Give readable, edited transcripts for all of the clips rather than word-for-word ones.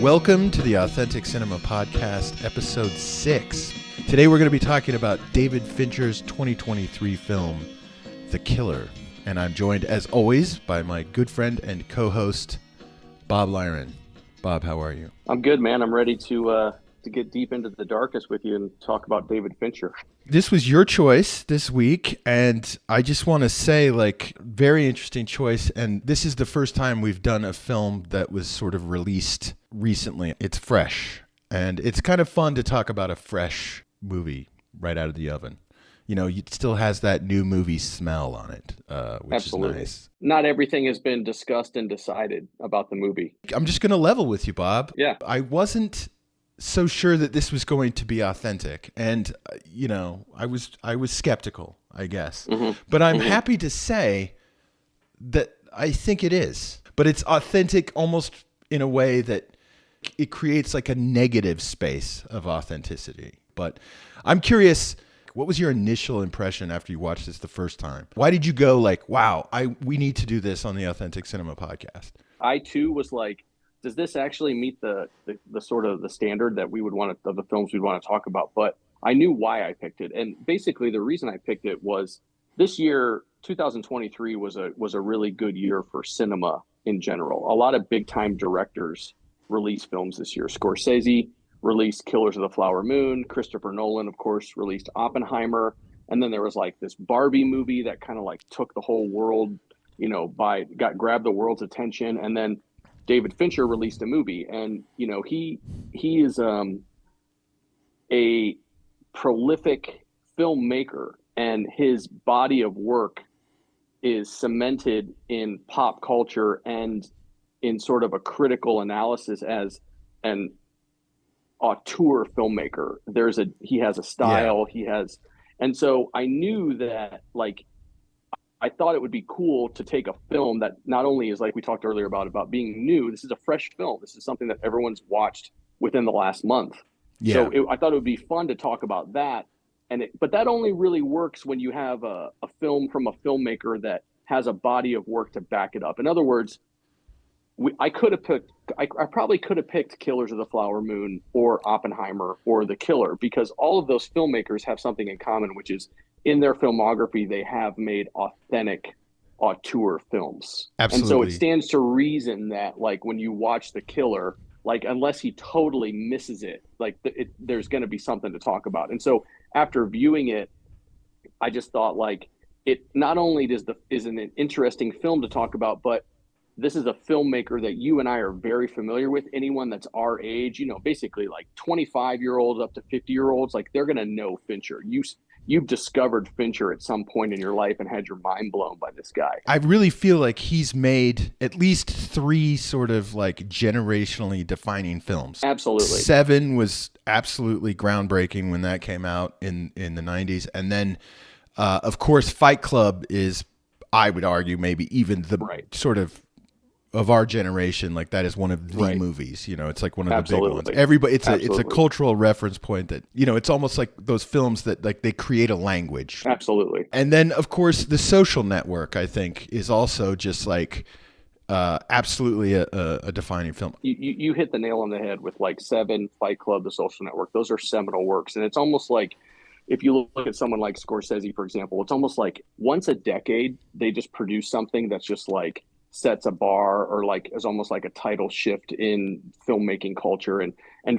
Welcome to the Authentic Cinema Podcast, Episode 6. Today we're going to be talking about David Fincher's 2023 film, The Killer. And I'm joined, as always, by my good friend and co-host, Bob Lyren. Bob, how are you? I'm good, man. I'm ready to get deep into the darkness with you and talk about David Fincher. This was your choice this week, and I just want to say, very interesting choice. And this is the first time we've done a film that was sort of released recently. It's fresh, and it's kind of fun to talk about a fresh movie right out of the oven. You know, it still has that new movie smell on it, which Absolutely. is nice. Not everything has been discussed and decided about the movie. I'm just going to level with you, Bob. Yeah. I wasn't so sure that this was going to be authentic, and I was skeptical, I guess. But I'm happy to say that I think it is. But it's authentic almost in a way that it creates like a negative space of authenticity. But I'm curious, what was your initial impression after you watched this the first time? Why did you go like, wow, we need to do this on the Authentic Cinema Podcast? I too was like, does this actually meet the sort of the standard that we would want to, of the films we'd want to talk about? But I knew why I picked it. And basically the reason I picked it was this year, 2023 was a really good year for cinema in general. A lot of big time directors released films this year. Scorsese released Killers of the Flower Moon. Christopher Nolan, of course, released Oppenheimer. And then there was like this Barbie movie that kind of like took the whole world, grabbed the world's attention. And then David Fincher released a movie, and he is a prolific filmmaker, and his body of work is cemented in pop culture and in sort of a critical analysis as an auteur filmmaker. He has a style, and so I knew that I thought it would be cool to take a film that not only is, like we talked earlier about being new, this is a fresh film. This is something that everyone's watched within the last month. Yeah. So I thought it would be fun to talk about that. But that only really works when you have a film from a filmmaker that has a body of work to back it up. In other words, I probably could have picked Killers of the Flower Moon or Oppenheimer or The Killer, because all of those filmmakers have something in common, which is in their filmography, they have made authentic auteur films. Absolutely. And so it stands to reason that when you watch The Killer, unless he totally misses it, there's going to be something to talk about. And so after viewing it, I just thought it not only is an interesting film to talk about, but this is a filmmaker that you and I are very familiar with. Anyone that's our age, basically 25-year-olds up to 50-year-olds, they're going to know Fincher. You've discovered Fincher at some point in your life and had your mind blown by this guy. I really feel like he's made at least 3 sort of generationally defining films. Absolutely. 7 was absolutely groundbreaking when that came out in the 90s. And then, of course, Fight Club is, I would argue, maybe even the sort of our generation, that is one of the movies. It's one of the big ones. Everybody, it's a cultural reference point that it's almost like those films that they create a language. Absolutely. And then, of course, The Social Network, I think, is also just absolutely a defining film. You hit the nail on the head with 7, Fight Club, The Social Network. Those are seminal works, and it's almost like, if you look at someone like Scorsese, for example, it's almost like once a decade they just produce something that's just sets a bar, or is almost like a tidal shift in filmmaking culture. And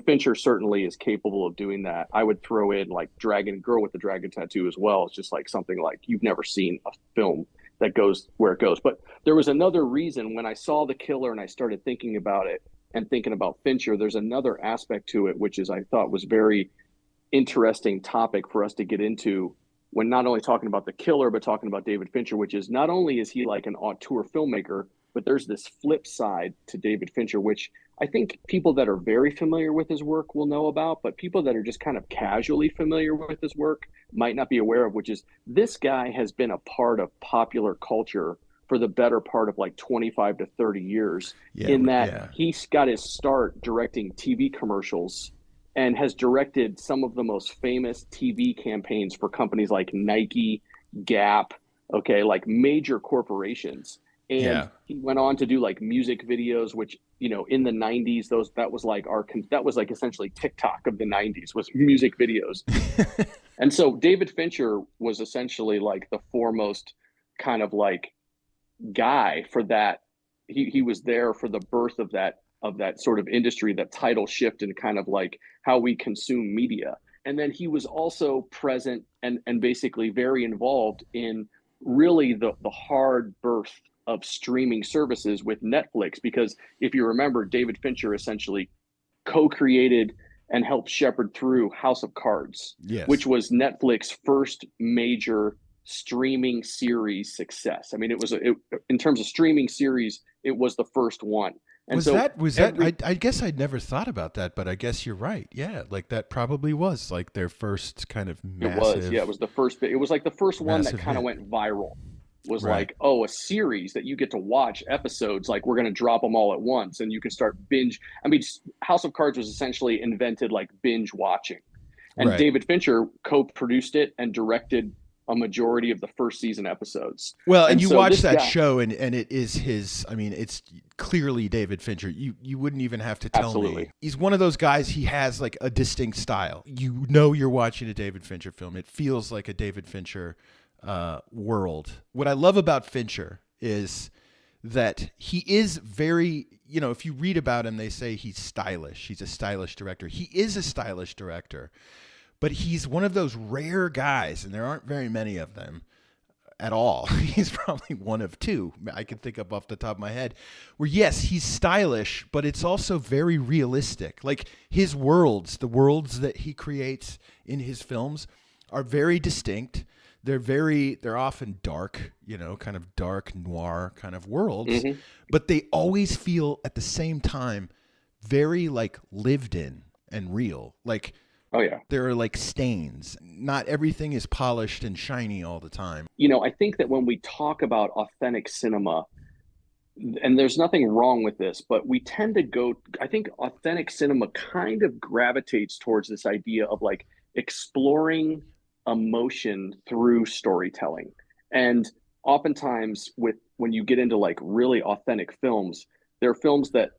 Fincher certainly is capable of doing that. I would throw in Girl with the Dragon Tattoo as well. It's just something you've never seen a film that goes where it goes. But there was another reason when I saw The Killer and I started thinking about it and thinking about Fincher, there's another aspect to it, which is I thought was very interesting topic for us to get into when not only talking about The Killer, but talking about David Fincher, which is not only is he an auteur filmmaker, but there's this flip side to David Fincher, which I think people that are very familiar with his work will know about, but people that are just kind of casually familiar with his work might not be aware of, which is this guy has been a part of popular culture for the better part of 25 to 30 years, he's got his start directing TV commercials and has directed some of the most famous TV campaigns for companies like Nike, Gap, major corporations. Yeah. And he went on to do like music videos, which, you know, in the 90s, that was like essentially TikTok of the 90s, was music videos. And so David Fincher was essentially like the foremost kind of like guy for that. He was there for the birth of that sort of industry, that tidal shift in kind of like how we consume media. And then he was also present and basically very involved in really the hard birth of streaming services with Netflix, because if you remember, David Fincher essentially co-created and helped shepherd through House of Cards, Yes. which was Netflix's first major streaming series success. I mean, in terms of streaming series, it was the first one. And I guess I'd never thought about that, but I guess you're right. Yeah, like that probably was like their first kind of massive. It was the first. It was like the first one that kind of hit. went viral. Was Right. like, oh, a series that you get to watch episodes. Like, we're going to drop them all at once, and you can start binge. I mean, House of Cards was essentially invented like binge watching, and Right. David Fincher co-produced it and directed a majority of the first season episodes. Well, and you so watch this that guy- show, and it is his. I mean, it's clearly David Fincher. You wouldn't even have to tell me. Absolutely. He's one of those guys. He has like a distinct style. You know, you're watching a David Fincher film. It feels like a David Fincher world. What I love about Fincher is that he is very, you know, if you read about him, they say he's stylish. He's a stylish director. He is a stylish director, but he's one of those rare guys, and there aren't very many of them at all. He's probably one of two I can think of off the top of my head, where yes, he's stylish, but it's also very realistic. Like his worlds, the worlds that he creates in his films are very distinct. They're often dark, you know, kind of dark noir kind of worlds, but they always feel at the same time very like lived in and real. Like, oh yeah, there are like stains. Not everything is polished and shiny all the time. You know, I think that when we talk about authentic cinema, and there's nothing wrong with this, but we tend to I think authentic cinema kind of gravitates towards this idea of like exploring emotion through storytelling. And oftentimes when you get into like really authentic films, there are films that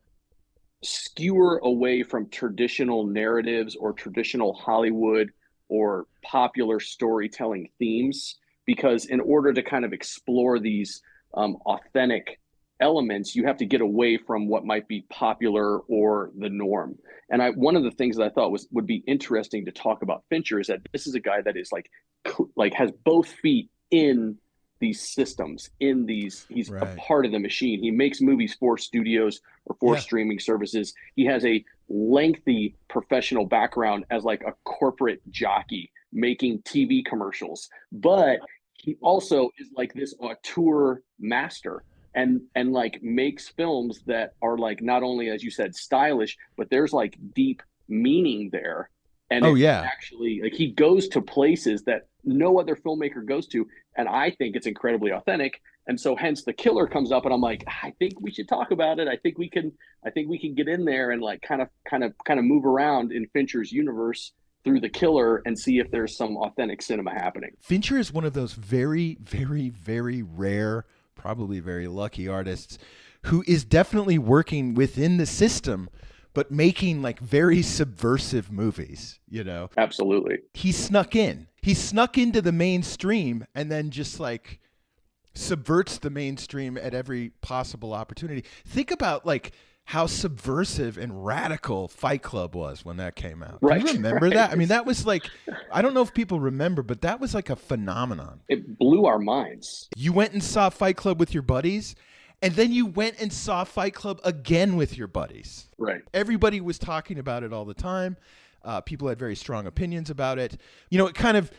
skewer away from traditional narratives or traditional Hollywood or popular storytelling themes, because in order to kind of explore these authentic elements, you have to get away from what might be popular or the norm. And one of the things that I thought would be interesting to talk about Fincher is that this is a guy that is like has both feet in these systems, he's Right. a part of the machine. He makes movies for studios or for streaming services. He has a lengthy professional background as like a corporate jockey making TV commercials, but he also is like this auteur master and like makes films that are like not only, as you said, stylish, but there's like deep meaning there. And actually, like, he goes to places that no other filmmaker goes to, and I think it's incredibly authentic. And so hence The Killer comes up, and I'm like, I think we should talk about it. I think we can get in there and like kind of move around in Fincher's universe through The Killer and see if there's some authentic cinema happening. Fincher is one of those very, very, very rare, probably very lucky artists who is definitely working within the system, but making like very subversive movies, you know? Absolutely. He snuck into the mainstream and then just like subverts the mainstream at every possible opportunity. Think about like how subversive and radical Fight Club was when that came out. Right. Do you remember that? I mean, that was like, I don't know if people remember, but that was like a phenomenon. It blew our minds. You went and saw Fight Club with your buddies, and then you went and saw Fight Club again with your buddies. Right. Everybody was talking about it all the time. People had very strong opinions about it. You know, it kind of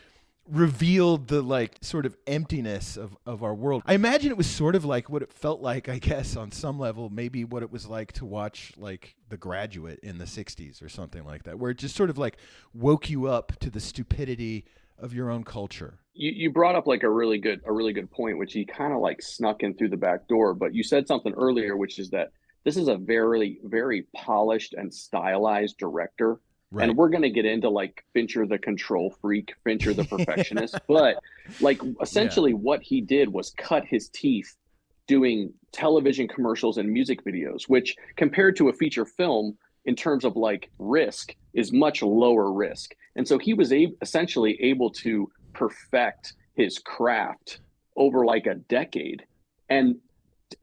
revealed the like sort of emptiness of our world. I imagine it was sort of like what it felt like, I guess, on some level, maybe what it was like to watch like The Graduate in the 60s or something like that, where it just sort of like woke you up to the stupidity of your own culture. You brought up like a really good point, which he kind of like snuck in through the back door. But you said something earlier, which is that this is a very, very polished and stylized director. Right. And we're going to get into like Fincher the control freak, Fincher the perfectionist. But like essentially what he did was cut his teeth doing television commercials and music videos, which compared to a feature film in terms of like risk is much lower risk. And so he was essentially able to perfect his craft over like a decade and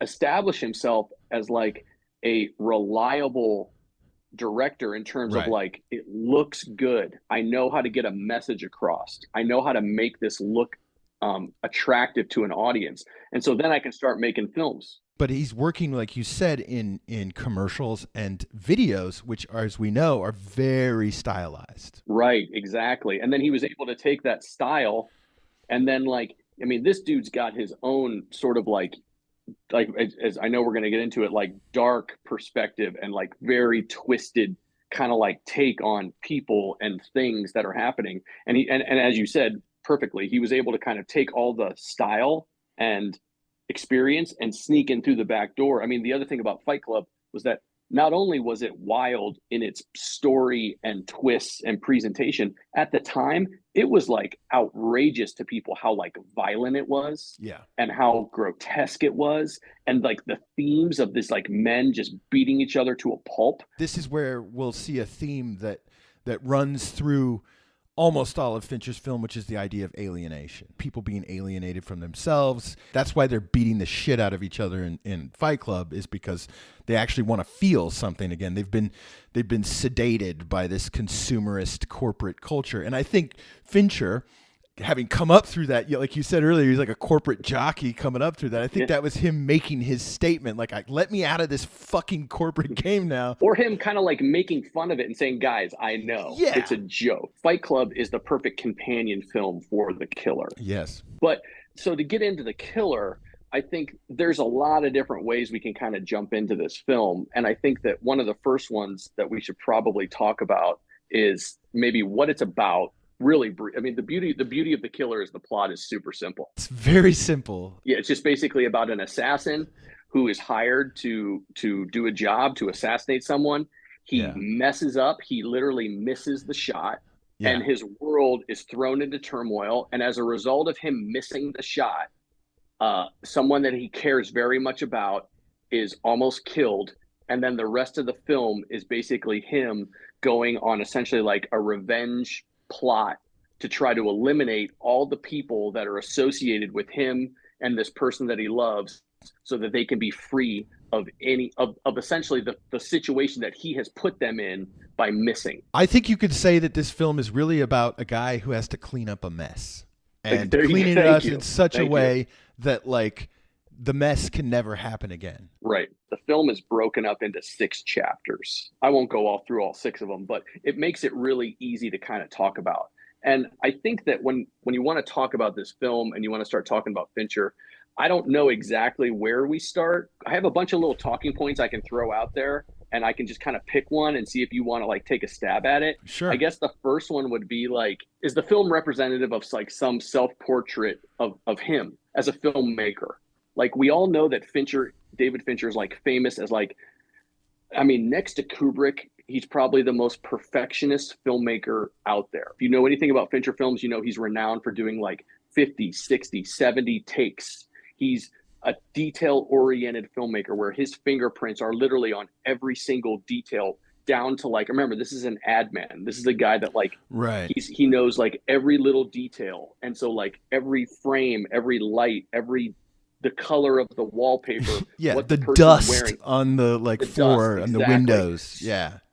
establish himself as like a reliable director in terms of like, it looks good. I know how to get a message across. I know how to make this look attractive to an audience. And so then I can start making films. But he's working, like you said, in commercials and videos, which, as we know, are very stylized. Right, exactly. And then he was able to take that style and then like, I mean, this dude's got his own sort of like as I know we're going to get into it, like dark perspective and like very twisted kind of like take on people and things that are happening. And he, and as you said perfectly, he was able to kind of take all the style and experience and sneak in through the back door. I mean, the other thing about Fight Club was that not only was it wild in its story and twists and presentation, at the time, it was like outrageous to people how like violent it was, and how grotesque it was, and like the themes of this like men just beating each other to a pulp. This is where we'll see a theme that runs through almost all of Fincher's film, which is the idea of alienation. People being alienated from themselves. That's why they're beating the shit out of each other in Fight Club, is because they actually want to feel something again. They've been sedated by this consumerist corporate culture. And I think Fincher, having come up through that, like you said earlier, he's like a corporate jockey coming up through that. I think that was him making his statement, like, let me out of this fucking corporate game now. Or him kind of like making fun of it and saying, guys, I know it's a joke. Fight Club is the perfect companion film for The Killer. Yes. But so to get into The Killer, I think there's a lot of different ways we can kind of jump into this film. And I think that one of the first ones that we should probably talk about is maybe what it's about. Really, I mean, the beauty of The Killer is the plot is super simple. It's very simple. Yeah, it's just basically about an assassin who is hired to do a job to assassinate someone. He messes up. He literally misses the shot, and his world is thrown into turmoil. And as a result of him missing the shot, someone that he cares very much about is almost killed. And then the rest of the film is basically him going on essentially like a revenge plot to try to eliminate all the people that are associated with him and this person that he loves, so that they can be free of any of essentially the situation that he has put them in by missing. I think you could say that this film is really about a guy who has to clean up a mess, and cleaning it up in such a way that like the mess can never happen again. Right. The film is broken up into 6 chapters. I won't go through all 6 of them, but it makes it really easy to kind of talk about. And I think that when you want to talk about this film and you want to start talking about Fincher, I don't know exactly where we start. I have a bunch of little talking points I can throw out there, and I can just kind of pick one and see if you want to like take a stab at it. Sure. I guess the first one would be like, is the film representative of like some self-portrait of him as a filmmaker? Like, we all know that David Fincher is like famous as like, I mean, next to Kubrick, he's probably the most perfectionist filmmaker out there. If you know anything about Fincher films, you know he's renowned for doing like 50, 60, 70 takes. He's a detail-oriented filmmaker where his fingerprints are literally on every single detail, down to like, remember, this is an ad man. This is a guy that like, he knows like every little detail. And so like every frame, every light, the color of the wallpaper, what the dust wearing, on the like floor and the windows.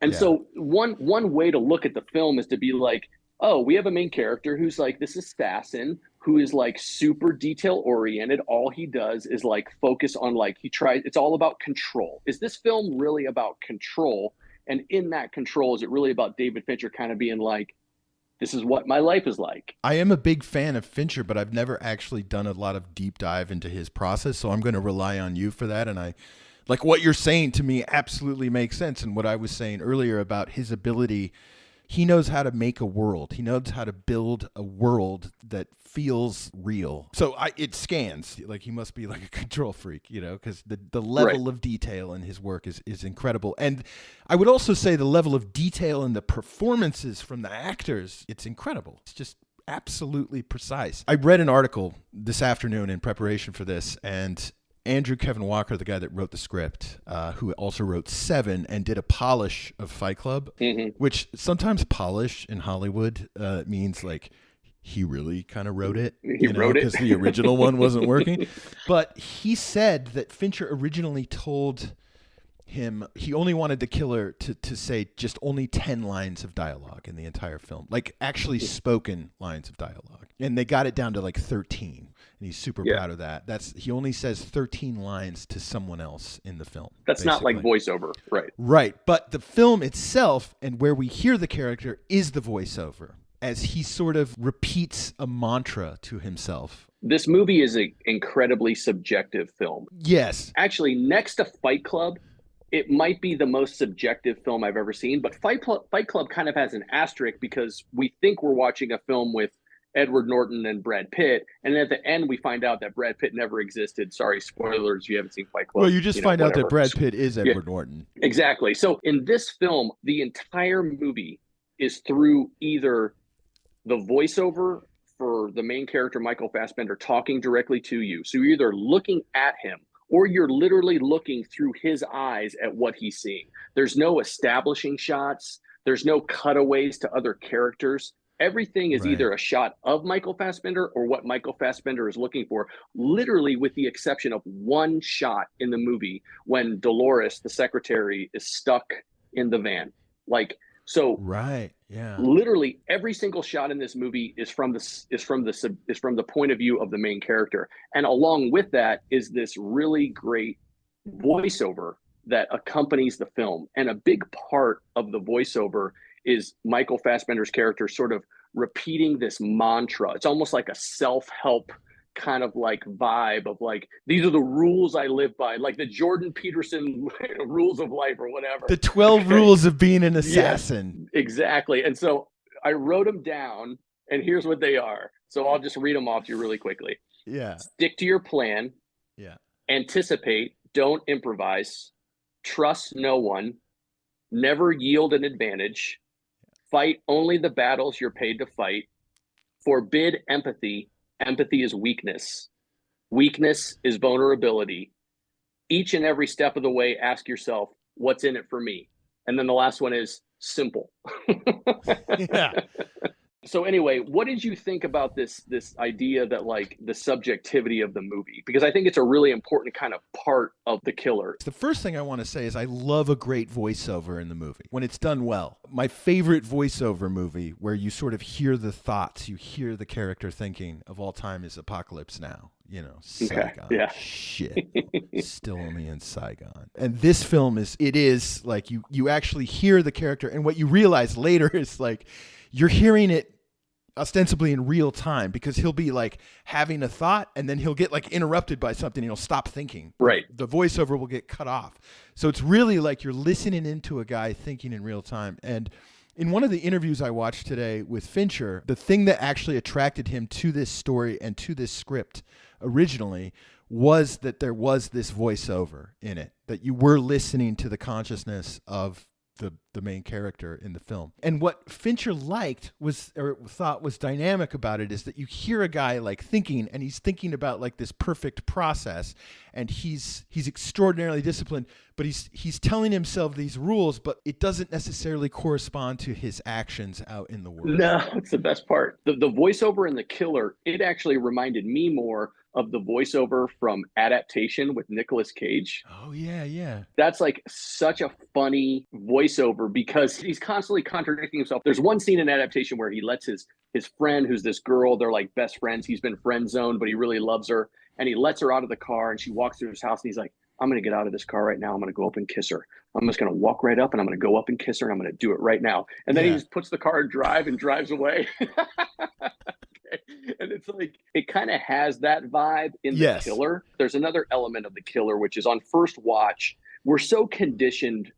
And so one way to look at the film is to be like, oh, we have a main character who's like this assassin who is like super detail oriented. All he does is like focus on like, it's all about control. Is this film really about control? And in that control, is it really about David Fincher kind of being like, this is what my life is like? I am a big fan of Fincher, but I've never actually done a lot of deep dive into his process. So I'm going to rely on you for that. And I like what you're saying to me absolutely makes sense. And what I was saying earlier about his ability, he knows how to make a world. He knows how to build a world that feels real. So it scans. Like, he must be like a control freak, you know, because the level of detail in his work is incredible. And I would also say the level of detail in the performances from the actors, it's incredible. It's just absolutely precise. I read an article this afternoon in preparation for this, and Andrew Kevin Walker, the guy that wrote the script, who also wrote Seven and did a polish of Fight Club, which sometimes polish in Hollywood means like he really kind of wrote it, wrote it because the original one wasn't working. But he said that Fincher originally told him he only wanted the killer to say just only 10 lines of dialogue in the entire film, like actually spoken lines of dialogue, and they got it down to like 13, and he's super proud of that. He only says 13 lines to someone else in the film. That's basically not like voiceover, right, but the film itself and where we hear the character is the voiceover, as he sort of repeats a mantra to himself. This movie is an incredibly subjective film. Yes, actually, next to Fight Club, it might be the most subjective film I've ever seen, but Fight Club kind of has an asterisk because we think we're watching a film with Edward Norton and Brad Pitt, and at the end we find out that Brad Pitt never existed. Sorry, spoilers if you haven't seen Fight Club. Well, you just find out that Brad Pitt is Edward Norton. Exactly. So in this film, the entire movie is through either the voiceover for the main character, Michael Fassbender, talking directly to you. So you're either looking at him or you're literally looking through his eyes at what he's seeing. There's no establishing shots. There's no cutaways to other characters. Everything is either a shot of Michael Fassbender or what Michael Fassbender is looking for, literally with the exception of one shot in the movie when Dolores, the secretary, is stuck in the van. Literally every single shot in this movie is from the point of view of the main character, and along with that is this really great voiceover that accompanies the film. And a big part of the voiceover is Michael Fassbender's character sort of repeating this mantra. It's almost like a self-help kind of like vibe of like, these are the rules I live by, like the Jordan Peterson rules of life or whatever. The 12 rules of being an assassin. Yeah, exactly. And so I wrote them down, and here's what they are. So I'll just read them off to you really quickly. Yeah. Stick to your plan. Yeah. Anticipate. Don't improvise. Trust no one. Never yield an advantage. Fight only the battles you're paid to fight. Forbid empathy. Empathy is weakness. Weakness is vulnerability. Each and every step of the way, ask yourself, what's in it for me? And then the last one is simple. Yeah. So anyway, what did you think about this idea that like the subjectivity of the movie? Because I think it's a really important kind of part of The Killer. The first thing I want to say is I love a great voiceover in the movie when it's done well. My favorite voiceover movie where you sort of hear the thoughts, you hear the character thinking of all time is Apocalypse Now. Saigon. Yeah. Shit. Still only in Saigon. And this film is like you actually hear the character, and what you realize later is like you're hearing it ostensibly in real time, because he'll be like having a thought and then he'll get like interrupted by something and he'll stop thinking. Right. The voiceover will get cut off. So it's really like you're listening into a guy thinking in real time. And in one of the interviews I watched today with Fincher, the thing that actually attracted him to this story and to this script originally was that there was this voiceover in it, that you were listening to the consciousness of the main character in the film. And what Fincher thought was dynamic about it is that you hear a guy like thinking, and he's thinking about like this perfect process, and he's extraordinarily disciplined, but he's telling himself these rules, but it doesn't necessarily correspond to his actions out in the world. No, it's the best part. The voiceover in The Killer, it actually reminded me more of the voiceover from Adaptation with Nicolas Cage. Oh, yeah. That's like such a funny voiceover because he's constantly contradicting himself. There's one scene in Adaptation where he lets his friend, who's this girl, they're like best friends. He's been friend zoned, but he really loves her. And he lets her out of the car, and she walks through his house, and he's like, I'm going to get out of this car right now. I'm going to go up and kiss her. I'm just going to walk right up, and I'm going to go up and kiss her, and I'm going to do it right now. And then he just puts the car in drive and drives away. And it's like, it kind of has that vibe in The Killer. There's another element of The Killer, which is on first watch, we're so conditioned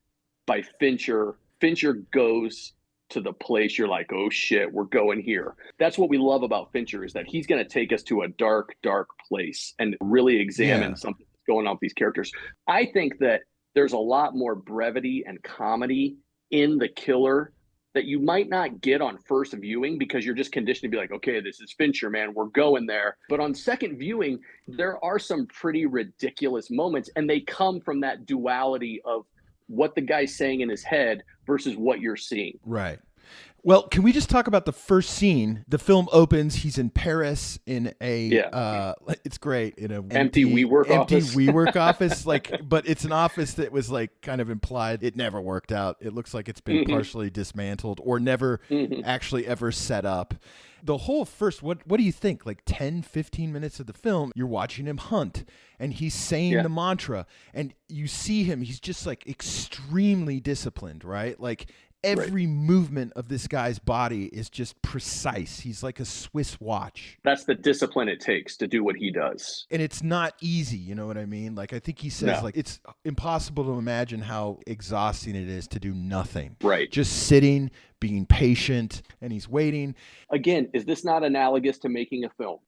by Fincher. Fincher goes to the place you're like, oh shit, we're going here. That's what we love about Fincher, is that he's going to take us to a dark, dark place and really examine something that's going on with these characters. I think that there's a lot more brevity and comedy in The Killer that you might not get on first viewing because you're just conditioned to be like, okay, this is Fincher, man, we're going there. But on second viewing, there are some pretty ridiculous moments, and they come from that duality of what the guy's saying in his head versus what you're seeing. Right. Well, can we just talk about the first scene? The film opens. He's in Paris in a, it's great, in a empty WeWork office. Like, but it's an office that was like kind of implied. It never worked out. It looks like it's been partially dismantled or never actually ever set up. The whole first, what do you think? Like 10, 15 minutes of the film, you're watching him hunt and he's saying the mantra and you see him. He's just like extremely disciplined, right? Like, every movement of this guy's body is just precise. He's like a Swiss watch. That's the discipline it takes to do what he does. And it's not easy, you know what I mean? Like, I think he says, like, it's impossible to imagine how exhausting it is to do nothing. Right. Just sitting, being patient, and he's waiting. Again, is this not analogous to making a film?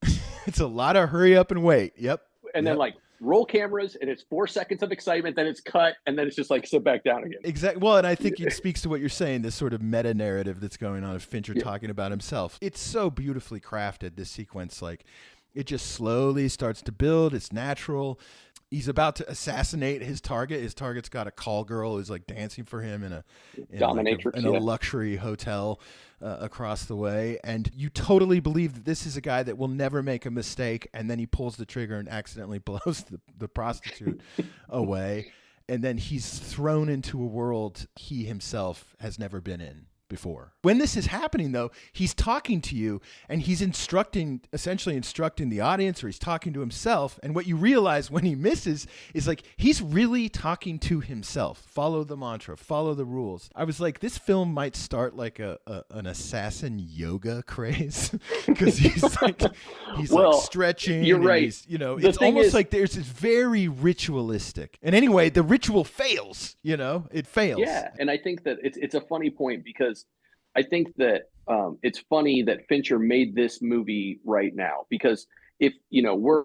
It's a lot of hurry up and wait. Yep. And then like, roll cameras and it's 4 seconds of excitement, then it's cut, and then it's just like sit back down again. Exactly. Well, and I think it speaks to what you're saying, this sort of meta narrative that's going on of Fincher talking about himself. It's so beautifully crafted, this sequence. Like, it just slowly starts to build. It's natural. He's about to assassinate his target. His target's got a call girl who's like dancing for him in a luxury hotel across the way. And you totally believe that this is a guy that will never make a mistake. And then he pulls the trigger and accidentally blows the prostitute away. And then he's thrown into a world he himself has never been in before. When this is happening, though, he's talking to you and he's essentially instructing the audience, or he's talking to himself. And what you realize when he misses is like, he's really talking to himself. Follow the mantra, follow the rules. I was like, this film might start like an assassin yoga craze because he's like stretching. You're right. It's almost like there's this very ritualistic. And anyway, the ritual fails, it fails. Yeah. And I think that it's a funny point because I think that it's funny that Fincher made this movie right now, because if we're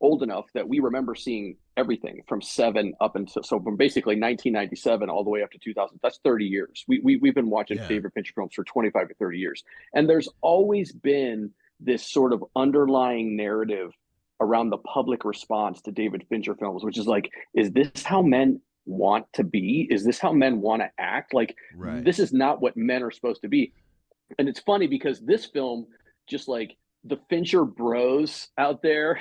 old enough that we remember seeing everything from Seven up until from basically 1997 all the way up to 2000. That's 30 years. We've been watching favorite Fincher films for 25 to 30 years, and there's always been this sort of underlying narrative around the public response to David Fincher films, which is like, is this how men want to be? Is this how men want to act? Like, this is not what men are supposed to be. And it's funny because this film, just like the Fincher bros out there,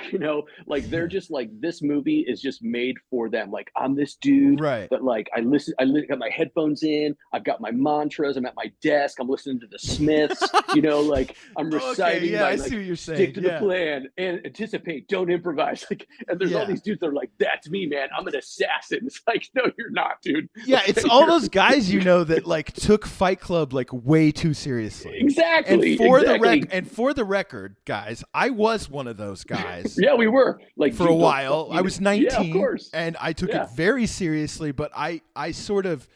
they're just like, this movie is just made for them. Like, I'm this dude that like, I got my headphones in, I've got my mantras, I'm at my desk, I'm listening to the Smiths, like I'm reciting I see what you're saying. Stick to the plan and anticipate, don't improvise. Like, and there's all these dudes that are like, that's me, man, I'm an assassin. It's like, no, you're not, dude. Yeah, it's all those guys that like took Fight Club like way too seriously. Exactly. And for the record, guys, I was one of those guys. Yeah, we were like for a while. I was 19, of course. And I took it very seriously, but I sort of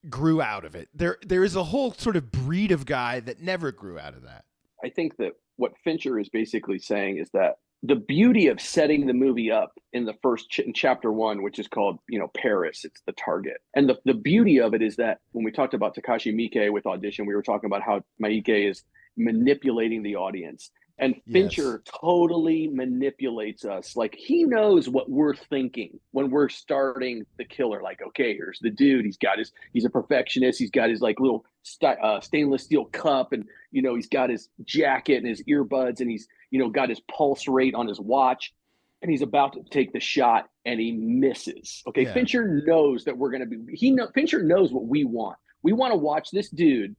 grew out of it. There is a whole sort of breed of guy that never grew out of that. I think that what Fincher is basically saying is that the beauty of setting the movie up in the first in chapter 1, which is called, Paris, it's the target. And the beauty of it is that when we talked about Takashi Miike with Audition, we were talking about how Miike is manipulating the audience, and Fincher totally manipulates us. Like, he knows what we're thinking when we're starting the killer. Like, okay, here's the dude, he's a perfectionist, he's got his like little stainless steel cup, and he's got his jacket and his earbuds, and he's got his pulse rate on his watch, and he's about to take the shot and he misses. Okay, Fincher knows that we're gonna be Fincher knows what we want. We want to watch this dude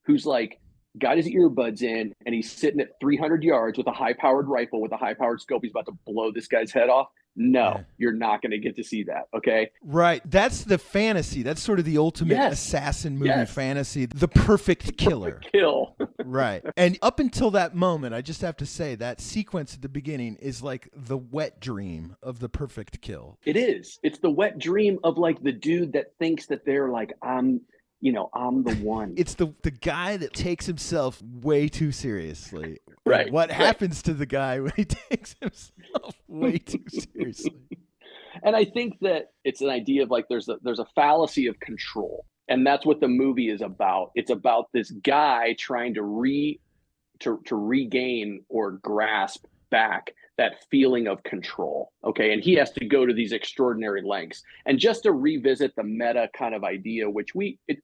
who's like got his earbuds in and he's sitting at 300 yards with a high-powered rifle with a high-powered scope. He's about to blow this guy's head off. No, you're not going to get to see that, okay? Right. That's the fantasy. That's sort of the ultimate assassin movie fantasy. The perfect killer. Kill. Right. And up until that moment, I just have to say that sequence at the beginning is like the wet dream of the perfect kill. It is. It's the wet dream of like the dude that thinks that they're like, I'm the one. It's the guy that takes himself way too seriously. Right. What happens to the guy when he takes himself way too seriously? And I think that it's an idea of like there's a fallacy of control. And that's what the movie is about. It's about this guy trying to regain or grasp back that feeling of control. Okay. And he has to go to these extraordinary lengths. And just to revisit the meta kind of idea, which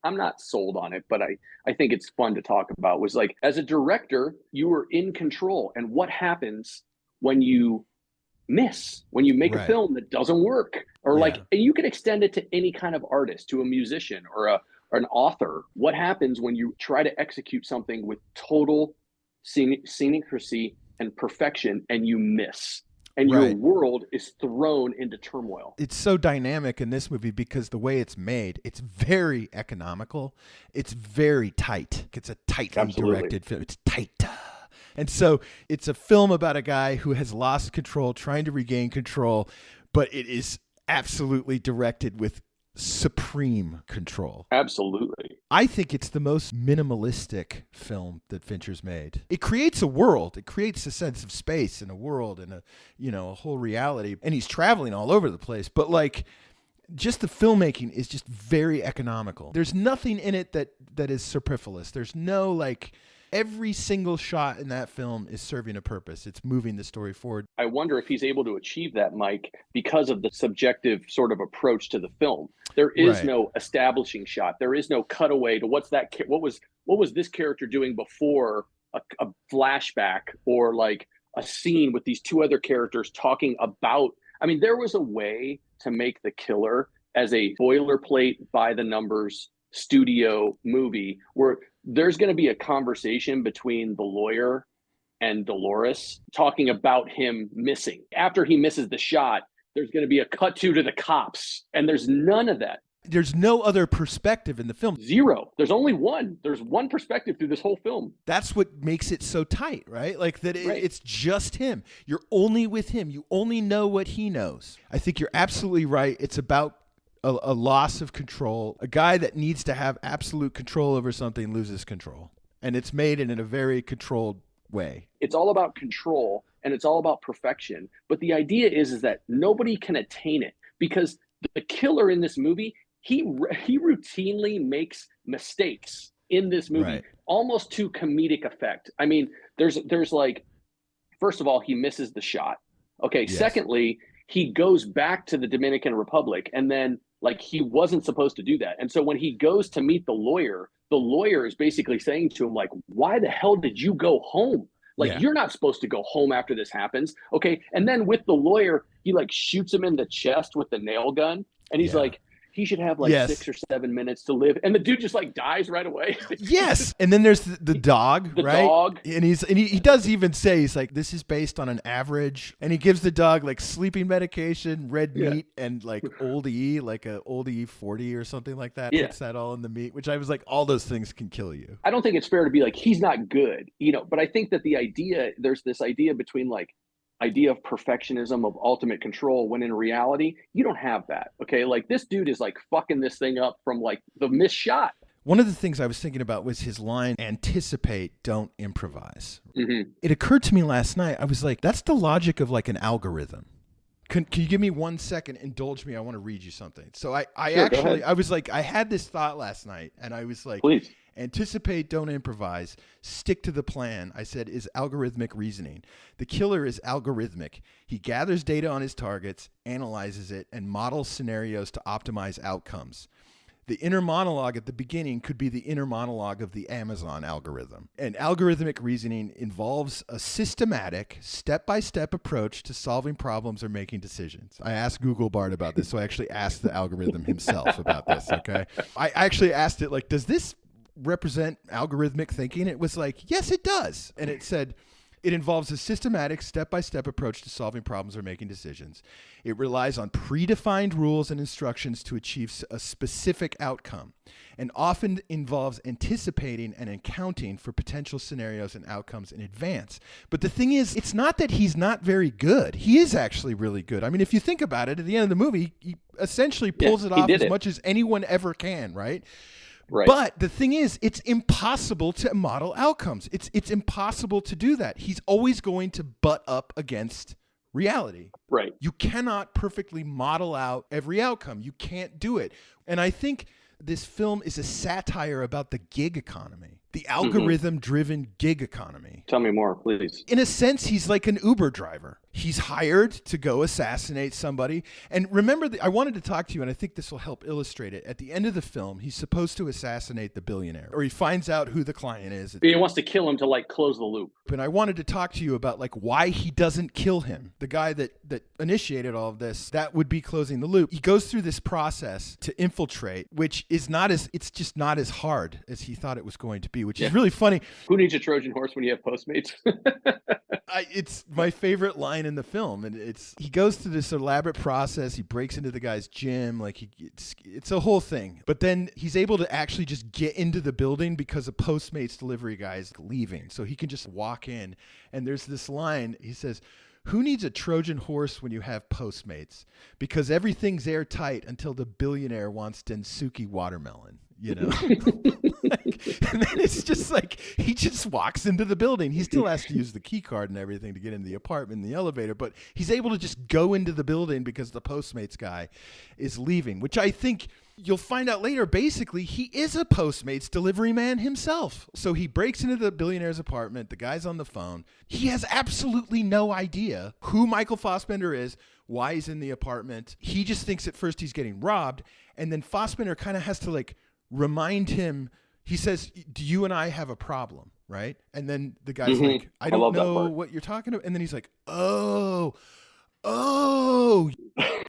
I'm not sold on it, but I think it's fun to talk about, was like, as a director, you are in control. And what happens when you miss, when you make a film that doesn't work, or and you can extend it to any kind of artist, to a musician or an author. What happens when you try to execute something with total syncrecy and perfection and you miss, and your world is thrown into turmoil? It's so dynamic in this movie because the way it's made, it's very economical. It's very tight. It's a tightly directed film. It's tight. And so it's a film about a guy who has lost control, trying to regain control, but it is absolutely directed with supreme control. Absolutely. I think it's the most minimalistic film that Fincher's made. It creates a world. It creates a sense of space and a world and a whole reality. And he's traveling all over the place, but like, just the filmmaking is just very economical. There's nothing in it that is superfluous. There's no like, every single shot in that film is serving a purpose. It's moving the story forward. I wonder if he's able to achieve that, Mike, because of the subjective sort of approach to the film. There is no establishing shot. There is no cutaway to what was this character doing before a flashback, or like a scene with these two other characters talking about. I mean, there was a way to make The Killer as a boilerplate, by the numbers studio movie where there's going to be a conversation between the lawyer and Dolores talking about him missing. After he misses the shot, there's going to be a cut to the cops, and there's none of that. There's no other perspective in the film. Zero. There's only one. There's one perspective through this whole film. That's what makes it so tight, right? Like that it's just him. You're only with him. You only know what he knows. I think you're absolutely right. It's about a loss of control. A guy that needs to have absolute control over something loses control. And it's made in a very controlled way. It's all about control, and it's all about perfection. But the idea is that nobody can attain it, because the killer in this movie, he routinely makes mistakes in this movie, almost to comedic effect. I mean, there's like, first of all, he misses the shot. Okay. Yes. Secondly, he goes back to the Dominican Republic, and then like he wasn't supposed to do that. And so when he goes to meet the lawyer is basically saying to him, like, why the hell did you go home? Like, you're not supposed to go home after this happens. Okay. And then with the lawyer, he like shoots him in the chest with the nail gun. And he's like, he should have like 6 or 7 minutes to live. And the dude just like dies right away. Yes. And then there's the dog, the right? Dog. And he does even say, he's like, this is based on an average. And he gives the dog like sleeping medication, red meat, and like Old E, like a Old E 40 or something like that. Puts that all in the meat, which I was like, all those things can kill you. I don't think it's fair to be like, he's not good, but I think that there's this idea between like, idea of perfectionism, of ultimate control, when in reality you don't have that. Okay, like this dude is like fucking this thing up from like the missed shot. One of the things I was thinking about was his line, anticipate, don't improvise. Mm-hmm. It occurred to me last night, I was like, that's the logic of like an algorithm. Can you give me 1 second? Indulge me. I want to read you something. So I was like, I had this thought last night, and I was like, please. Anticipate, don't improvise, stick to the plan, I said, is algorithmic reasoning. The killer is algorithmic. He gathers data on his targets, analyzes it, and models scenarios to optimize outcomes. The inner monologue at the beginning could be the inner monologue of the Amazon algorithm. And algorithmic reasoning involves a systematic, step-by-step approach to solving problems or making decisions. I asked Google Bard about this, so I actually asked the algorithm himself about this, okay? I actually asked it, like, does this represent algorithmic thinking? It was like, yes, it does. And it said, it involves a systematic step-by-step approach to solving problems or making decisions. It relies on predefined rules and instructions to achieve a specific outcome, and often involves anticipating and accounting for potential scenarios and outcomes in advance. But the thing is, it's not that he's not very good. He is actually really good. I mean, if you think about it, at the end of the movie, he essentially pulls it off as much as anyone ever can, right? Right. But the thing is, it's impossible to model outcomes. It's impossible to do that. He's always going to butt up against reality. Right. You cannot perfectly model out every outcome. You can't do it. And I think this film is a satire about the gig economy, the algorithm-driven gig economy. Tell me more, please. In a sense, he's like an Uber driver. He's hired to go assassinate somebody. And remember, I wanted to talk to you, and I think this will help illustrate it. At the end of the film, he's supposed to assassinate the billionaire, or he finds out who the client is. He wants to kill him to like close the loop. And I wanted to talk to you about like why he doesn't kill him. The guy that initiated all of this, that would be closing the loop. He goes through this process to infiltrate, which is it's just not as hard as he thought it was going to be, which is really funny. Who needs a Trojan horse when you have Postmates? It's my favorite line in the film, and he goes through this elaborate process. He breaks into the guy's gym, like it's a whole thing. But then he's able to actually just get into the building because a Postmates delivery guy is leaving, so he can just walk in. And there's this line. He says, "Who needs a Trojan horse when you have Postmates? Because everything's airtight until the billionaire wants Densuki watermelon." You know, and then it's just like he just walks into the building. He still has to use the key card and everything to get into the apartment, in the elevator, but he's able to just go into the building because the Postmates guy is leaving, which I think you'll find out later. Basically, he is a Postmates delivery man himself. So he breaks into the billionaire's apartment. The guy's on the phone. He has absolutely no idea who Michael Fassbender is, why he's in the apartment. He just thinks at first he's getting robbed, and then Fassbender kind of has to like remind him. He says, "Do you and I have a problem?" Right? And then the guy's like, "I don't know what you're talking about." And then he's like, oh,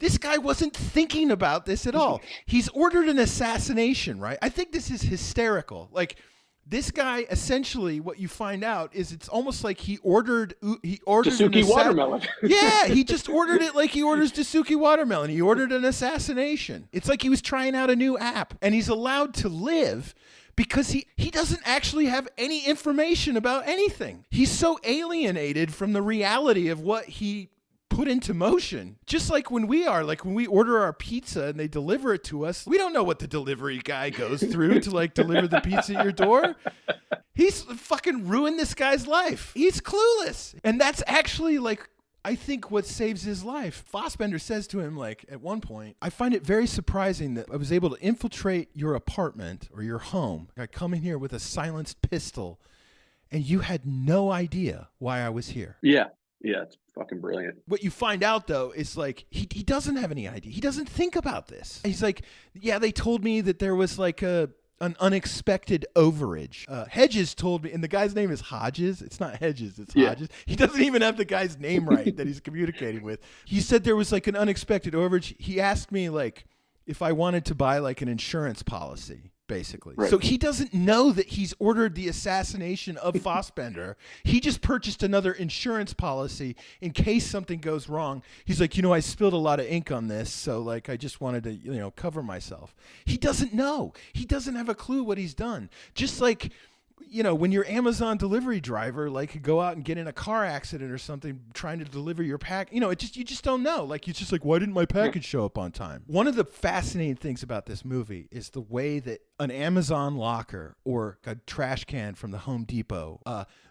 this guy wasn't thinking about this at all. He's ordered an assassination, right? I think this is hysterical. Like, this guy, essentially, what you find out is it's almost like he ordered Densuki watermelon. Yeah, he just ordered it like he orders Densuki watermelon. He ordered an assassination. It's like he was trying out a new app, and he's allowed to live because he doesn't actually have any information about anything. He's so alienated from the reality of what he put into motion. Just like when we order our pizza and they deliver it to us, we don't know what the delivery guy goes through to like deliver the pizza at your door. He's fucking ruined this guy's life. He's clueless. And that's actually like, I think what saves his life. Fassbender says to him, like, at one point, "I find it very surprising that I was able to infiltrate your apartment or your home. I come in here with a silenced pistol and you had no idea why I was here." Yeah, it's fucking brilliant. What you find out, though, is like he doesn't have any idea. He doesn't think about this. He's like, "Yeah, they told me that there was like an unexpected overage. Hedges told me," and the guy's name is Hodges. It's not Hedges, it's Hodges. He doesn't even have the guy's name right that he's communicating with. He said there was like an unexpected overage. He asked me like if I wanted to buy like an insurance policy. Basically. Right. So he doesn't know that he's ordered the assassination of Fassbender. He just purchased another insurance policy in case something goes wrong. He's like, I spilled a lot of ink on this, so like I just wanted to, cover myself. He doesn't know. He doesn't have a clue what he's done. Just like, when your Amazon delivery driver like could go out and get in a car accident or something trying to deliver your pack, you just don't know. Like, it's just like, why didn't my package show up on time? One of the fascinating things about this movie is the way that an Amazon locker or a trash can from the Home Depot,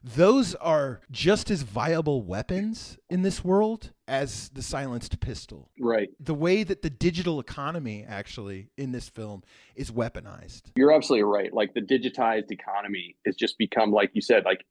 those are just as viable weapons in this world as the silenced pistol. Right. The way that the digital economy actually in this film is weaponized. You're absolutely right. Like, the digitized economy has just become, like you said, like,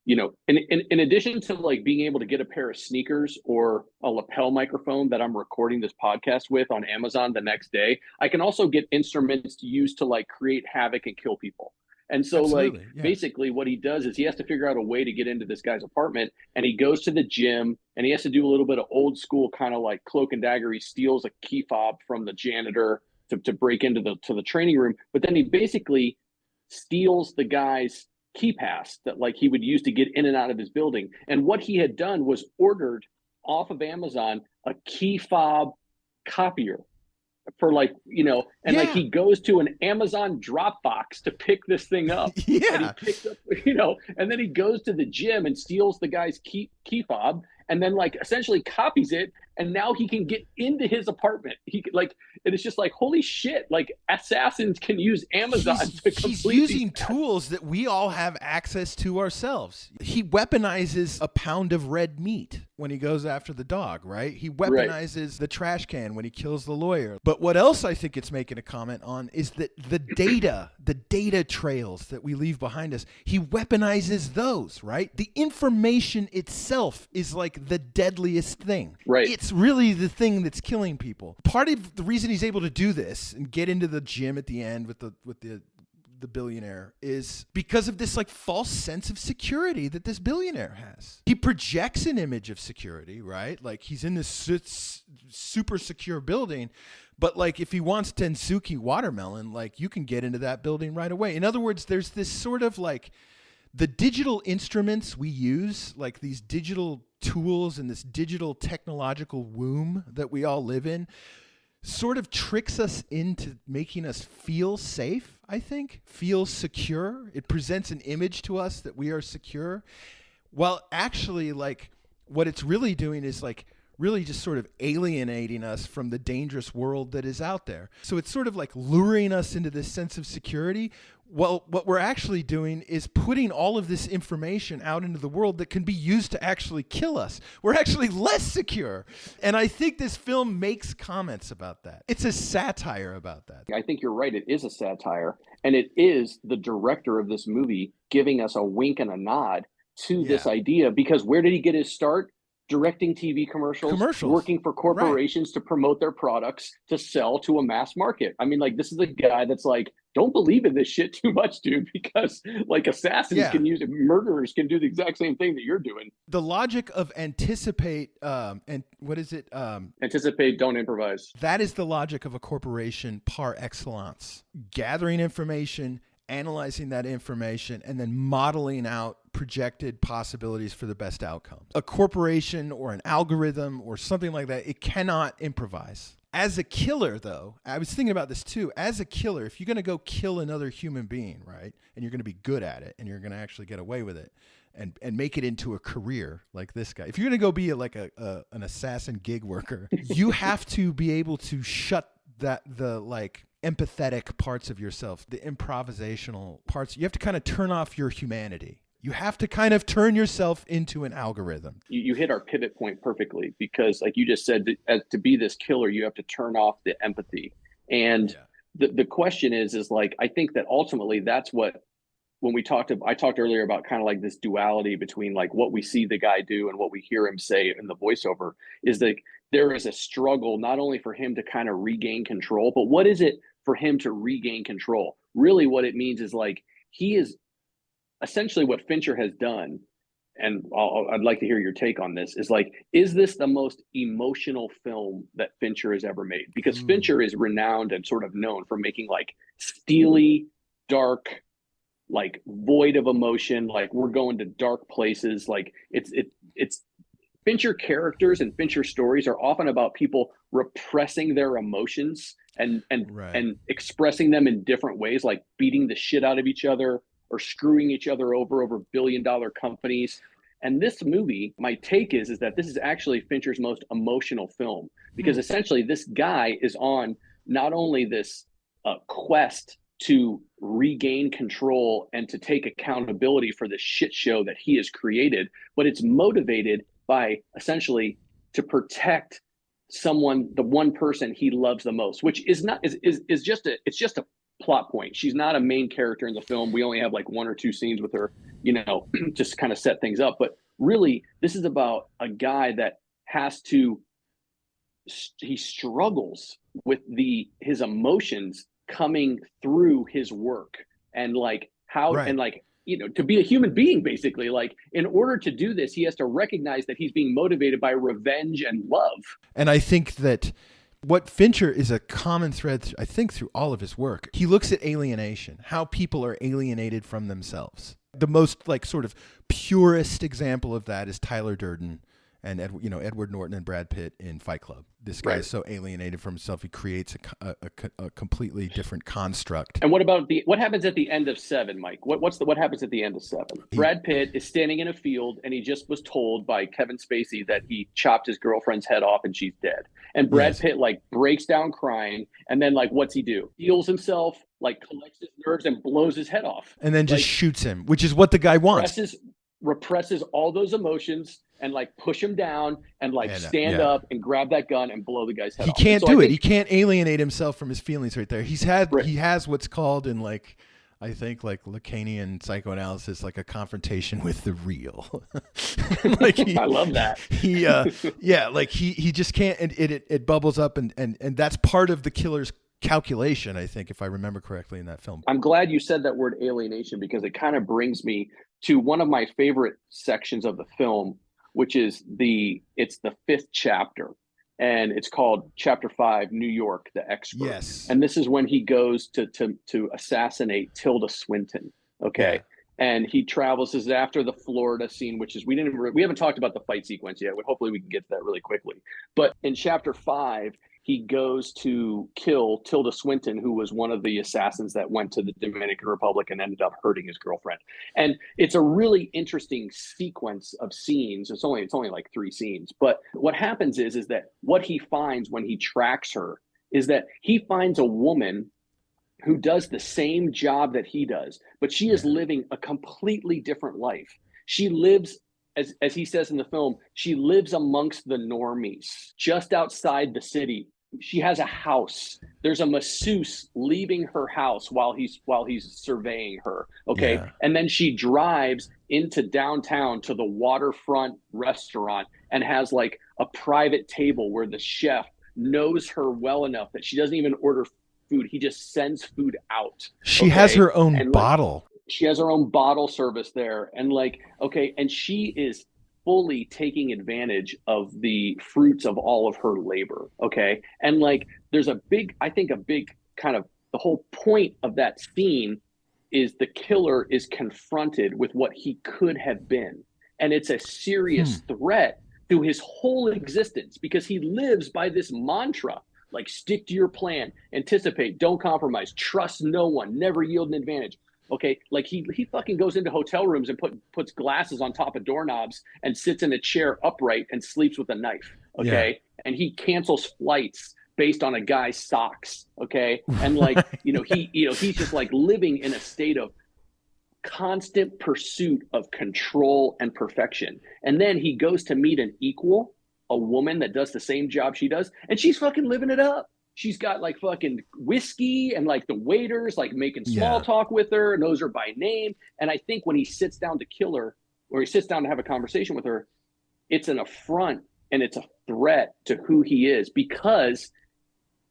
in addition to like being able to get a pair of sneakers or a lapel microphone that I'm recording this podcast with on Amazon the next day, I can also get instruments to use to like create havoc and kill people. And so basically what he does is he has to figure out a way to get into this guy's apartment, and he goes to the gym and he has to do a little bit of old school kind of like cloak and dagger. He steals a key fob from the janitor to break into the training room, but then he basically steals the guy's key pass that like he would use to get in and out of his building. And what he had done was ordered off of Amazon a key fob copier for like, and like he goes to an Amazon Dropbox to pick this thing up. Yeah. And he picks up, and then he goes to the gym and steals the guy's key fob and then like essentially copies it and now he can get into his apartment. He like, and it's just like, holy shit! Like assassins can use Amazon to complete he's using tools that we all have access to ourselves. He weaponizes a pound of red meat when he goes after the dog, right? He weaponizes the trash can when he kills the lawyer. But what else I think it's making a comment on is that the data trails that we leave behind us, he weaponizes those, right? The information itself is like the deadliest thing. Right. It's really the thing that's killing people. Part of the reason he's able to do this and get into the gym at the end with the billionaire is because of this like false sense of security that this billionaire has. He projects an image of security, right? Like he's in this super secure building, but like if he wants Tensuki watermelon, like you can get into that building right away. In other words, there's this sort of like the digital instruments we use, like these digital tools and this digital technological womb that we all live in, sort of tricks us into making us feel safe, I think, feel secure. It presents an image to us that we are secure. Well, actually, like what it's really doing is like really just sort of alienating us from the dangerous world that is out there. So it's sort of like luring us into this sense of security. Well, what we're actually doing is putting all of this information out into the world that can be used to actually kill us. We're actually less secure. And I think this film makes comments about that. It's a satire about that. I think you're right. It is a satire. And it is the director of this movie giving us a wink and a nod to this idea. Because where did he get his start? Directing TV commercials, working for corporations to promote their products to sell to a mass market. I mean, like, this is a guy that's like, don't believe in this shit too much, dude, because like assassins can use it, murderers can do the exact same thing that you're doing. The logic of anticipate, and what is it? Anticipate, don't improvise. That is the logic of a corporation par excellence. Gathering information, analyzing that information, and then modeling out projected possibilities for the best outcome. A corporation or an algorithm or something like that, it cannot improvise. As a killer, though, I was thinking about this too. As a killer, if you're going to go kill another human being, right, and you're going to be good at it, and you're going to actually get away with it, and make it into a career like this guy. If you're going to go be an assassin gig worker, you have to be able to shut the like empathetic parts of yourself, the improvisational parts. You have to kind of turn off your humanity. You have to kind of turn yourself into an algorithm. You hit our pivot point perfectly, because like you just said, to be this killer, you have to turn off the empathy. And the question is like, I think that ultimately that's what, when I talked earlier about kind of like this duality between like what we see the guy do and what we hear him say in the voiceover, is that there is a struggle not only for him to kind of regain control, but what is it for him to regain control? Really what it means is like, he is essentially what Fincher has done, and I'd like to hear your take on this, is like, is this the most emotional film that Fincher has ever made? Because Fincher is renowned and sort of known for making like steely, dark, like void of emotion, like we're going to dark places. Like it's Fincher characters and Fincher stories are often about people repressing their emotions and expressing them in different ways, like beating the shit out of each other or screwing each other over billion-dollar companies. And this movie, my take is that this is actually Fincher's most emotional film, because essentially this guy is on not only this quest to regain control and to take accountability for the shit show that he has created, but it's motivated by essentially to protect someone, the one person he loves the most, which is just a plot point. She's not a main character in the film. We only have like one or two scenes with her, just kind of set things up. But really, this is about a guy that he struggles with his emotions coming through his work, and like how, and like, to be a human being, basically, like in order to do this, he has to recognize that he's being motivated by revenge and love. And I think that what Fincher is a common thread, I think, through all of his work. He looks at alienation, how people are alienated from themselves. The most like sort of purest example of that is Tyler Durden and Edward Norton and Brad Pitt in Fight Club. This guy is so alienated from himself, he creates a completely different construct. And what happens at the end of 7, Mike? What happens at the end of 7? Brad Pitt is standing in a field, and he just was told by Kevin Spacey that he chopped his girlfriend's head off and she's dead. And Brad Pitt breaks down crying, and then what's he do? Heals himself, collects his nerves and blows his head off, and then just shoots him, which is what the guy wants. Represses all those emotions and push him down and stand up and grab that gun and blow the guy's head off. He can't do it. He can't alienate himself from his feelings right there. He has what's called in I think Lacanian psychoanalysis, a confrontation with the real. I love that. He just can't, and it bubbles up, and that's part of the killer's calculation, I think, if I remember correctly in that film. I'm glad you said that word alienation, because it kind of brings me to one of my favorite sections of the film, which is it's the 5th chapter, and it's called Chapter 5, New York, the Expert. Yes. And this is when he goes to assassinate Tilda Swinton. Okay. Yeah. And he travels. This is after the Florida scene, which is we haven't talked about the fight sequence yet. Hopefully we can get to that really quickly. But in Chapter 5, he goes to kill Tilda Swinton, who was one of the assassins that went to the Dominican Republic and ended up hurting his girlfriend. And it's a really interesting sequence of scenes. It's only 3 scenes. But what happens is that what he finds when he tracks her is that he finds a woman who does the same job that he does, but she is living a completely different life. She lives, as he says in the film, she lives amongst the normies, just outside the city. She has a house. There's a masseuse leaving her house while he's surveying her. Okay. Yeah. And then she drives into downtown to the waterfront restaurant and has a private table where the chef knows her well enough that she doesn't even order food. He just sends food out. She has her own bottle. She has her own bottle service there. And and she is fully taking advantage of the fruits of all of her labor. Okay. And there's a big kind of the whole point of that scene is the killer is confronted with what he could have been. And it's a serious threat to his whole existence, because he lives by this mantra, stick to your plan, anticipate, don't compromise, trust no one, never yield an advantage. Okay, he fucking goes into hotel rooms and puts glasses on top of doorknobs and sits in a chair upright and sleeps with a knife. Okay, and he cancels flights based on a guy's socks. Okay, and he's just living in a state of constant pursuit of control and perfection. And then he goes to meet an equal, a woman that does the same job she does, and she's fucking living it up. She's got fucking whiskey, and the waiters making small talk with her, knows her by name. And I think when he sits down to kill her, or he sits down to have a conversation with her, it's an affront and it's a threat to who he is, because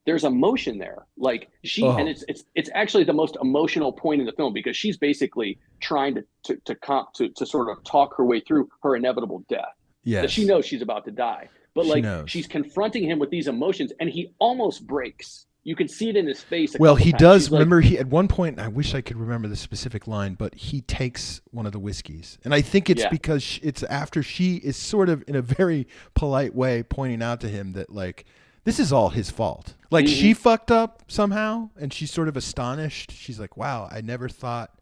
there's emotion there. And it's actually the most emotional point in the film, because she's basically trying to sort of talk her way through her inevitable death. Yes. That she knows she's about to die. But she's confronting him with these emotions, and he almost breaks. You can see it in his face. Well, he does. Remember, he at one point, I wish I could remember the specific line, but he takes one of the whiskeys. And I think it's because it's after she is sort of in a very polite way pointing out to him that this is all his fault. She fucked up somehow, and she's sort of astonished. She's like, wow, I thought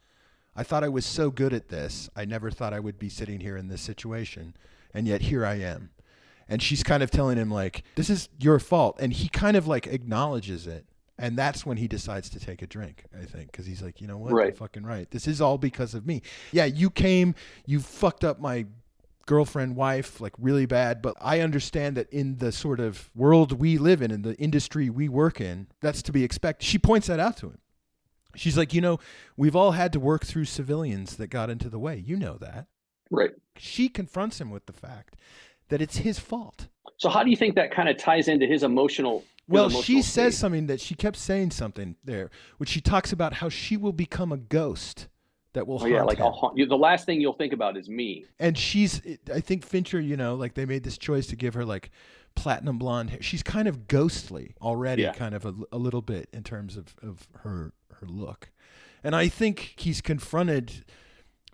I was so good at this. I never thought I would be sitting here in this situation. And yet here I am. And she's kind of telling him this is your fault. And he kind of acknowledges it. And that's when he decides to take a drink, I think. Because he's like, you know what? Right. You're fucking right. This is all because of me. Yeah, you fucked up my girlfriend, wife, really bad. But I understand that in the sort of world we live in the industry we work in, that's to be expected. She points that out to him. She's like, we've all had to work through civilians that got into the way. You know that. Right. She confronts him with the fact that it's his fault. So how do you think that kind of ties into his emotional? She says something that she kept saying something there, which she talks about how she will become a ghost that will haunt him. I'll haunt you. The last thing you'll think about is me. And I think Fincher, they made this choice to give her platinum blonde hair. She's kind of ghostly already, kind of a little bit in terms of her look. And I think he's confronted.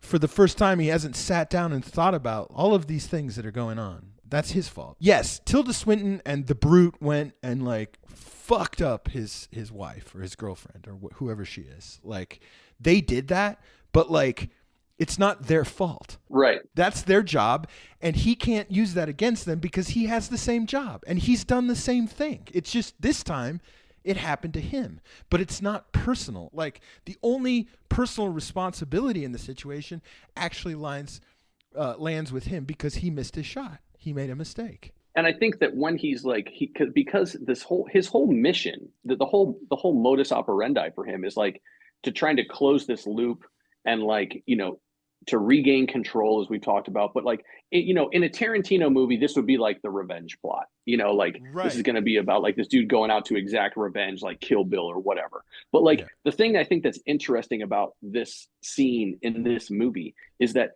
For the first time, he hasn't sat down and thought about all of these things that are going on. That's his fault. Yes, Tilda Swinton and the brute went and like fucked up his wife or his girlfriend or whoever she is. Like they did that, but like it's not their fault. Right. That's their job, and he can't use that against them because he has the same job and he's done the same thing. It's just this time it happened to him, but it's not personal. Like the only personal responsibility in the situation actually lands with him because he missed his shot. He made a mistake. And I think that when he's like, because his whole mission, the whole modus operandi for him is like to trying to close this loop and like, you know, to regain control, as we talked about. But like, you know, in a Tarantino movie, this would be like the revenge plot, you know, like This is going to be about like this dude going out to exact revenge, like Kill Bill or whatever. But like the thing I think that's interesting about this scene in this movie is that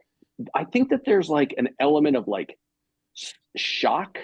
I think that there's like an element of like shock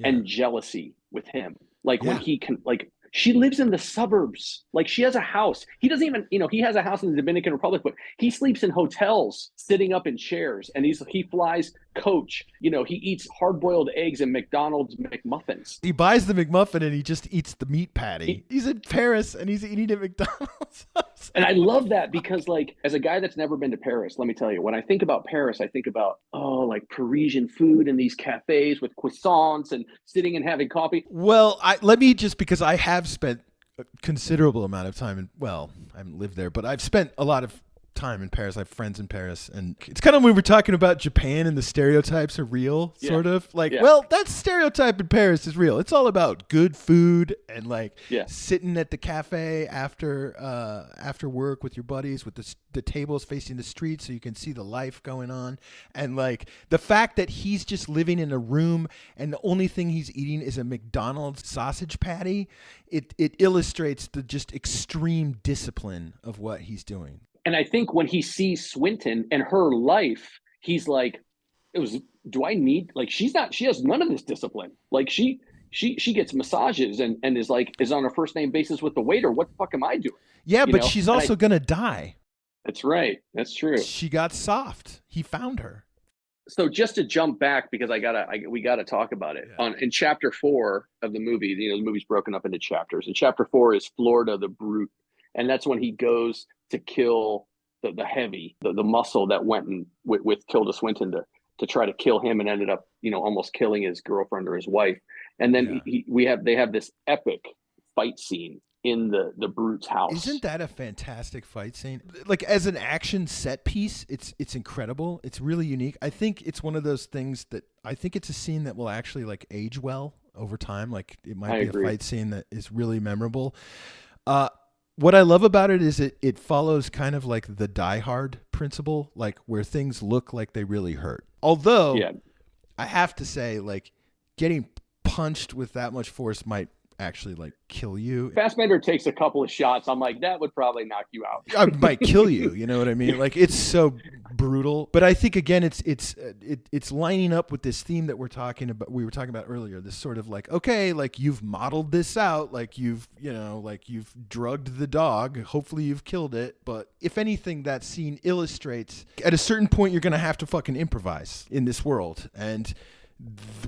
and jealousy with him. Like when he can, like, she lives in the suburbs. Like she has a house. He doesn't even, you know, he has a house in the Dominican Republic, but he sleeps in hotels, sitting up in chairs, and he flies coach. You know, he eats hard-boiled eggs and McDonald's McMuffins. He buys the McMuffin and he just eats the meat patty. He's in Paris and he's eating at McDonald's. And I love that because, like, as a guy that's never been to Paris, let me tell you, when I think about Paris, I think about, like Parisian food and these cafes with croissants and sitting and having coffee. Well, let me just, because I have spent a considerable amount of time I haven't lived there, but I've spent a lot of time in Paris. I have friends in Paris, and it's kind of when we're talking about Japan and the stereotypes are real, sort of like, well, that stereotype in Paris is real. It's all about good food and like sitting at the cafe after work with your buddies with the tables facing the street so you can see the life going on. And like the fact that he's just living in a room and the only thing he's eating is a McDonald's sausage patty, it illustrates the just extreme discipline of what he's doing. And I think when he sees Swinton and her life, he's like, do I need, like, she has none of this discipline. Like she gets massages and is on a first name basis with the waiter. What the fuck am I doing? Yeah, but she's also going to die. That's right. That's true. She got soft. He found her. So just to jump back, because we gotta talk about it. In chapter 4 of the movie, you know, the movie's broken up into chapters. And chapter 4 is Florida the Brute. And that's when he goes to kill the heavy, the muscle that went with Tilda Swinton to try to kill him and ended up, you know, almost killing his girlfriend or his wife. And then they have this epic fight scene in the Brute's house. Isn't that a fantastic fight scene? Like as an action set piece, it's incredible. It's really unique. I think it's one of those things that I think it's a scene that will actually like age well over time. Like it might be a fight scene that is really memorable. What I love about it is it follows kind of like the Die Hard principle, like where things look like they really hurt. Although I have to say, like getting punched with that much force might actually like kill you. Fassbender takes a couple of shots. I'm like, that would probably knock you out. I might kill you. You know what I mean? Like it's so brutal. But I think again, it's lining up with this theme that we were talking about earlier. This sort of like, okay, like you've modeled this out, like you've drugged the dog. Hopefully you've killed it. But if anything, that scene illustrates at a certain point you're gonna have to fucking improvise in this world. And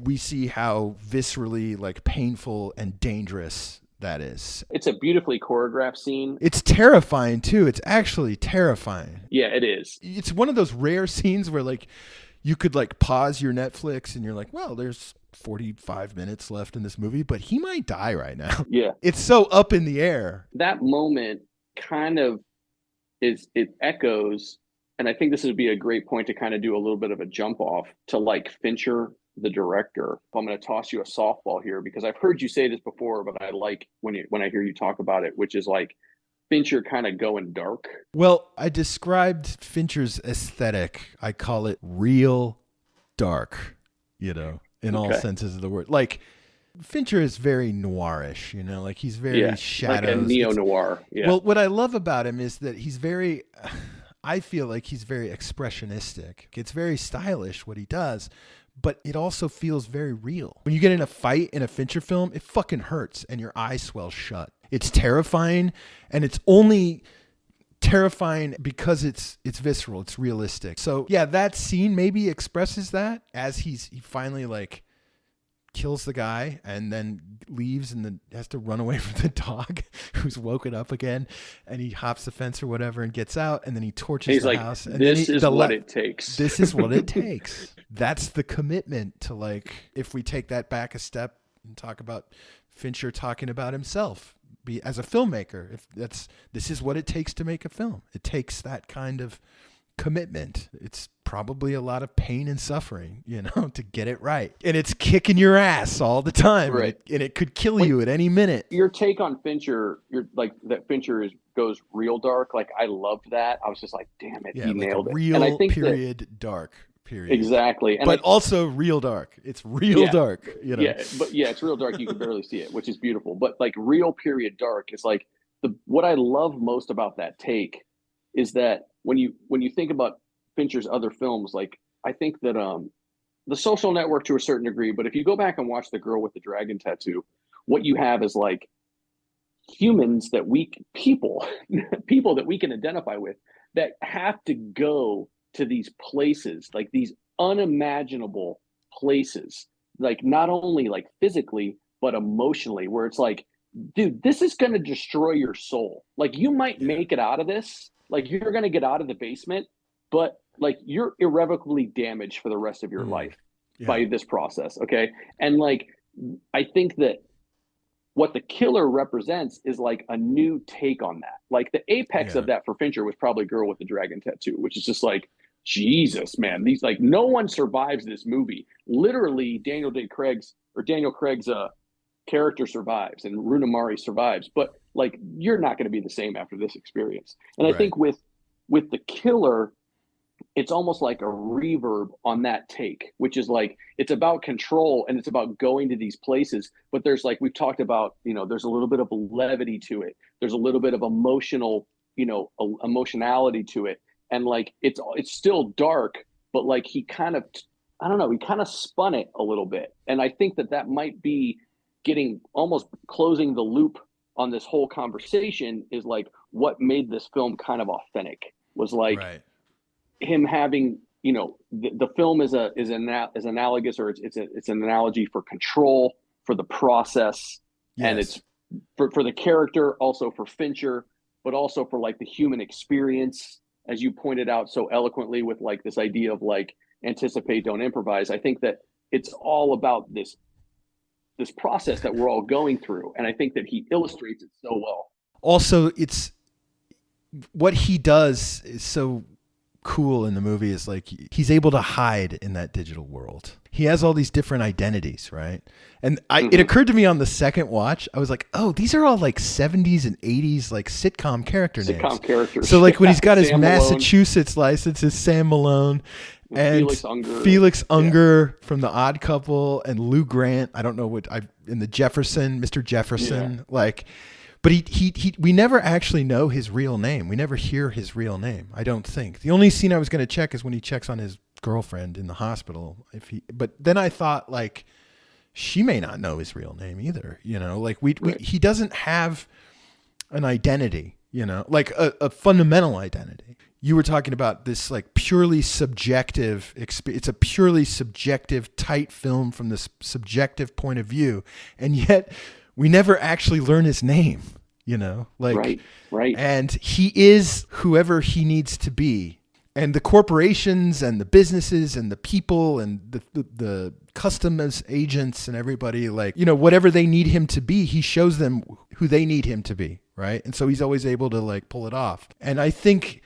we see how viscerally like painful and dangerous that is. It's a beautifully choreographed scene. It's terrifying too. It's actually terrifying. Yeah, it is. It's one of those rare scenes where like you could like pause your Netflix and you're like, well, there's 45 minutes left in this movie, but he might die right now. Yeah. It's so up in the air. That moment kind of it echoes, and I think this would be a great point to kind of do a little bit of a jump off to like Fincher, the director. I'm going to toss you a softball here because I've heard you say this before, but I like when I hear you talk about it, which is like Fincher kind of going dark. Well, I described Fincher's aesthetic. I call it real dark, you know, in all senses of the word. Like Fincher is very noirish, you know, like he's very shadows. Like a neo-noir. Yeah. Well, what I love about him is that I feel like he's very expressionistic. It's very stylish what he does, but it also feels very real. When you get in a fight in a Fincher film, it fucking hurts and your eyes swell shut. It's terrifying, and it's only terrifying because it's visceral, it's realistic. So yeah, that scene maybe expresses that as he finally like kills the guy and then leaves and then has to run away from the dog who's woken up again, and he hops the fence or whatever and gets out, and then he torches the house. And this is what it takes. This is what it takes. That's the commitment to, like, if we take that back a step and talk about Fincher talking about himself as a filmmaker, this is what it takes to make a film. It takes that kind of commitment. It's probably a lot of pain and suffering, to get it right. And it's kicking your ass all the time. Right. And it could kill you at any minute. Your take on Fincher, that Fincher goes real dark. Like, I loved that. I was just like, damn it, he nailed it. Real, and I think period, dark. Period. Exactly. And also real dark. It's real dark. Yeah, it's real dark. You can barely see it, which is beautiful. But like real period dark is like what I love most about that take is that when you think about Fincher's other films, like I think that The Social Network to a certain degree, but if you go back and watch The Girl with the Dragon Tattoo, what you have is like humans that people that we can identify with that have to go to these places, like these unimaginable places, like not only like physically, but emotionally, where it's like, dude, this is going to destroy your soul. Like you might make it out of this, like you're going to get out of the basement, but like you're irrevocably damaged for the rest of your life by this process. Okay. And like, I think that what The Killer represents is like a new take on that. Like the apex of that for Fincher was probably Girl with the Dragon Tattoo, which is just like, Jesus, man, these like no one survives this movie. Literally, Daniel Craig's character survives and Rooney Mara survives, but like you're not going to be the same after this experience. And I think with The Killer, it's almost like a reverb on that take, which is like it's about control and it's about going to these places. But there's like we've talked about, there's a little bit of levity to it. There's a little bit of emotionality to it. And like it's still dark, but like he kind of spun it a little bit. And I think that might be almost closing the loop on this whole conversation is like what made this film kind of authentic was like him having, the film is analogous, or it's an analogy for control, for the process, and it's for the character, also for Fincher, but also for like the human experience. As you pointed out so eloquently with like this idea of like anticipate, don't improvise. I think that it's all about this process that we're all going through. And I think that he illustrates it so well. Also, it's what he does is so cool in the movie is like he's able to hide in that digital world. He has all these different identities, right? And it occurred to me on the second watch, I was like, oh, these are all like 70s and 80s like sitcom characters. Characters. So like when he's got his Sam Massachusetts license, is Sam Malone and Felix Unger from The Odd Couple and Lou Grant. I don't know in the Mr. Jefferson, like. But we never actually know his real name. We never hear his real name, I don't think. The only scene I was going to check is when he checks on his girlfriend in the hospital. But then I thought, like, she may not know his real name either. Like he doesn't have an identity. Like a fundamental identity. You were talking about this like purely subjective experience. It's a purely subjective, tight film from this subjective point of view, and yet we never actually learn his name, like, right. And he is whoever he needs to be. And the corporations and the businesses and the people and the customs agents and everybody, like, whatever they need him to be, he shows them who they need him to be. Right. And so he's always able to like pull it off. And I think,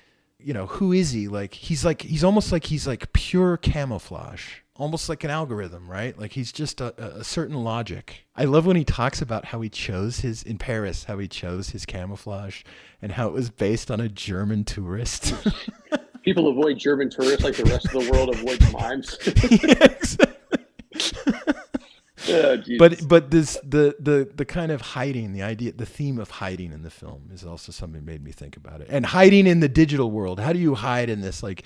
who is he? Like, he's almost like he's like pure camouflage. Almost like an algorithm, right? Like he's just a certain logic. I love when he talks about how he chose his camouflage and how it was based on a German tourist. People avoid German tourists like the rest of the world avoids mimes. Oh, but this the kind of hiding, the theme of hiding in the film is also something that made me think about it. And hiding in the digital world. How do you hide in this? Like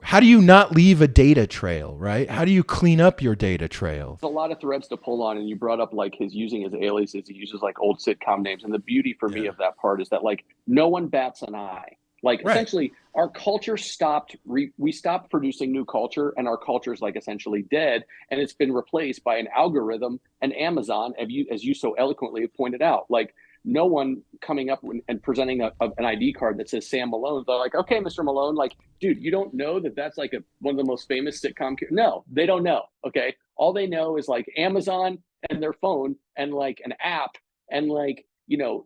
how do you not leave a data trail, right? How do you clean up your data trail? There's a lot of threads to pull on, and you brought up like his using his aliases. He uses like old sitcom names, and the beauty for me of that part is that like no one bats an eye. Like essentially, our culture stopped. We stopped producing new culture, and our culture is like essentially dead, and it's been replaced by an algorithm and Amazon, as you so eloquently have pointed out. Like no one coming up and presenting an ID card that says Sam Malone. They're like, okay, Mr. Malone, like, dude, you don't know that that's like one of the most famous sitcom. No, they don't know. Okay, all they know is like Amazon and their phone and like an app and like.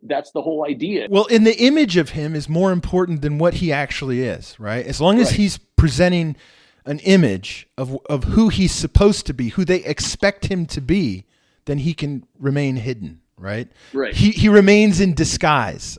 That's the whole idea. Well, and the image of him is more important than what he actually is, right? As long as he's presenting an image of who he's supposed to be, who they expect him to be, then he can remain hidden, right? Right. He remains in disguise.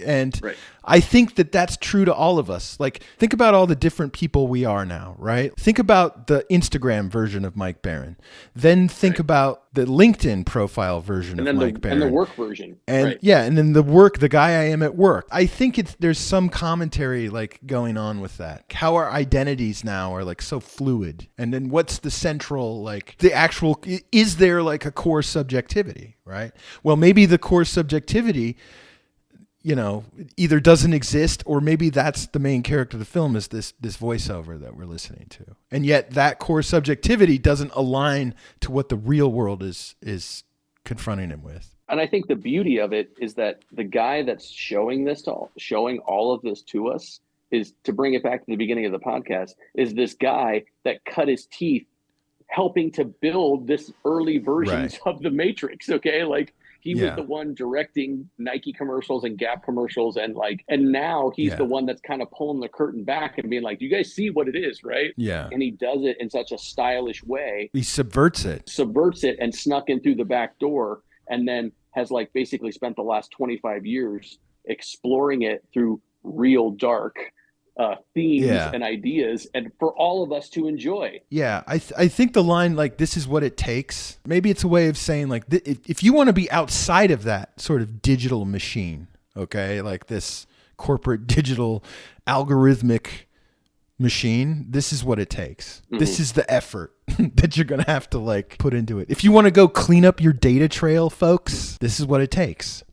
And I think that that's true to all of us. Like, think about all the different people we are now, right? Think about the Instagram version of Mike Barron. Then think about the LinkedIn profile version of Mike Barron. And the work version. And and then the guy I am at work. I think there's some commentary like going on with that. How our identities now are like so fluid. And then what's the central, like the actual, is there like a core subjectivity, right? Well, maybe the core subjectivity either doesn't exist, or maybe that's the main character of the film is this voiceover that we're listening to. And yet that core subjectivity doesn't align to what the real world is confronting him with. And I think the beauty of it is that the guy that's showing all of this to us is, to bring it back to the beginning of the podcast, is this guy that cut his teeth helping to build this early versions of the Matrix. Okay. Like, he was the one directing Nike commercials and Gap commercials, and now he's the one that's kind of pulling the curtain back and being like, "Do you guys see what it is, right?" Yeah. And he does it in such a stylish way. He subverts it and snuck in through the back door, and then has like basically spent the last 25 years exploring it through real dark themes and ideas, and for all of us to enjoy. Yeah, I think the line, like, this is what it takes, maybe it's a way of saying, like, if you want to be outside of that sort of digital machine, okay, like this corporate digital algorithmic machine, this is what it takes. Mm-hmm. This is the effort that you're going to have to like put into it. If you want to go clean up your data trail, folks, this is what it takes.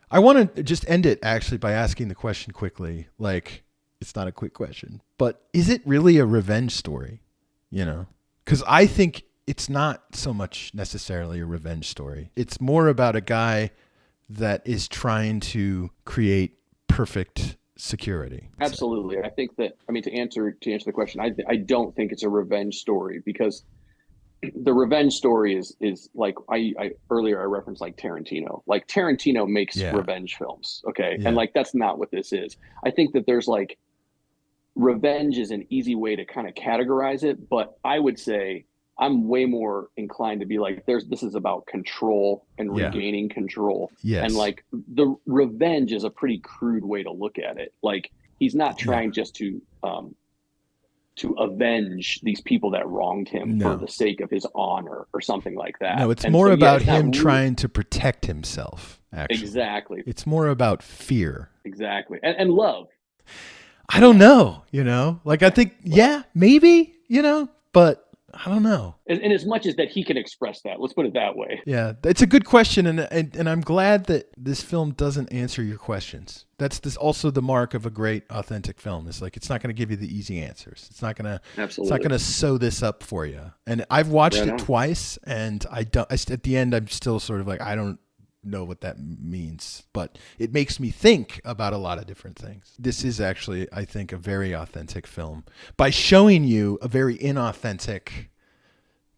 I want to just end it actually by asking the question quickly, like, it's not a quick question, but is it really a revenge story? Because I think it's not so much necessarily a revenge story. It's more about a guy that is trying to create perfect security. Absolutely. I think that, to answer the question, I don't think it's a revenge story, because the revenge story is like, I earlier I referenced like Tarantino. Like Tarantino makes revenge films. Okay. Yeah. And like, that's not what this is. I think that there's like, revenge is an easy way to kind of categorize it, but I would say I'm way more inclined to be like, this is about control and regaining control. Yes. And like the revenge is a pretty crude way to look at it. Like, he's not trying just to avenge these people that wronged him for the sake of his honor or something like that. No, it's more about him trying to protect himself, actually. Exactly. It's more about fear. Exactly. And love. I don't know, like, I think, maybe, but I don't know. And as much as that he can express that, let's put it that way. Yeah, it's a good question. And I'm glad that this film doesn't answer your questions. That's also the mark of a great authentic film. It's like, it's not going to give you the easy answers. It's not going to sew this up for you. And I've watched it twice, and at the end, I'm still sort of like, I don't know what that means, but it makes me think about a lot of different things. This is actually, I think, a very authentic film by showing you a very inauthentic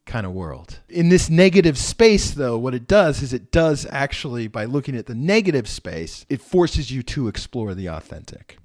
kind of world. In this negative space, though, what it does is it does actually, by looking at the negative space, it forces you to explore the authentic.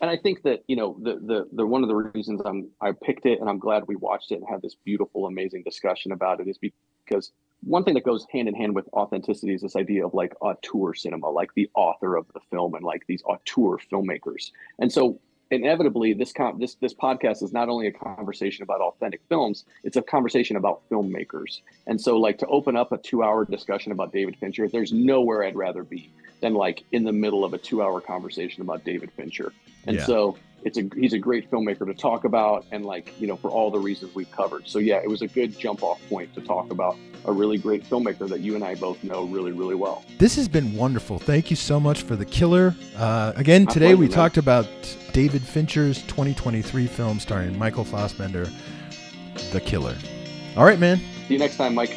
And I think that, the one of the reasons I picked it, and I'm glad we watched it and had this beautiful, amazing discussion about it, is because one thing that goes hand in hand with authenticity is this idea of like auteur cinema, like the author of the film and like these auteur filmmakers. And so inevitably this podcast is not only a conversation about authentic films, it's a conversation about filmmakers. And so like, to open up a 2-hour discussion about David Fincher, there's nowhere I'd rather be than like in the middle of a 2-hour conversation about David Fincher. And so he's a great filmmaker to talk about, and like, you know, for all the reasons we've covered. So yeah, it was a good jump off point to talk about a really great filmmaker that you and I both know really, really well. This has been wonderful. Thank you so much for The Killer. Again, today we talked about David Fincher's 2023 film starring Michael Fassbender, The Killer. All right, man. See you next time, Mike.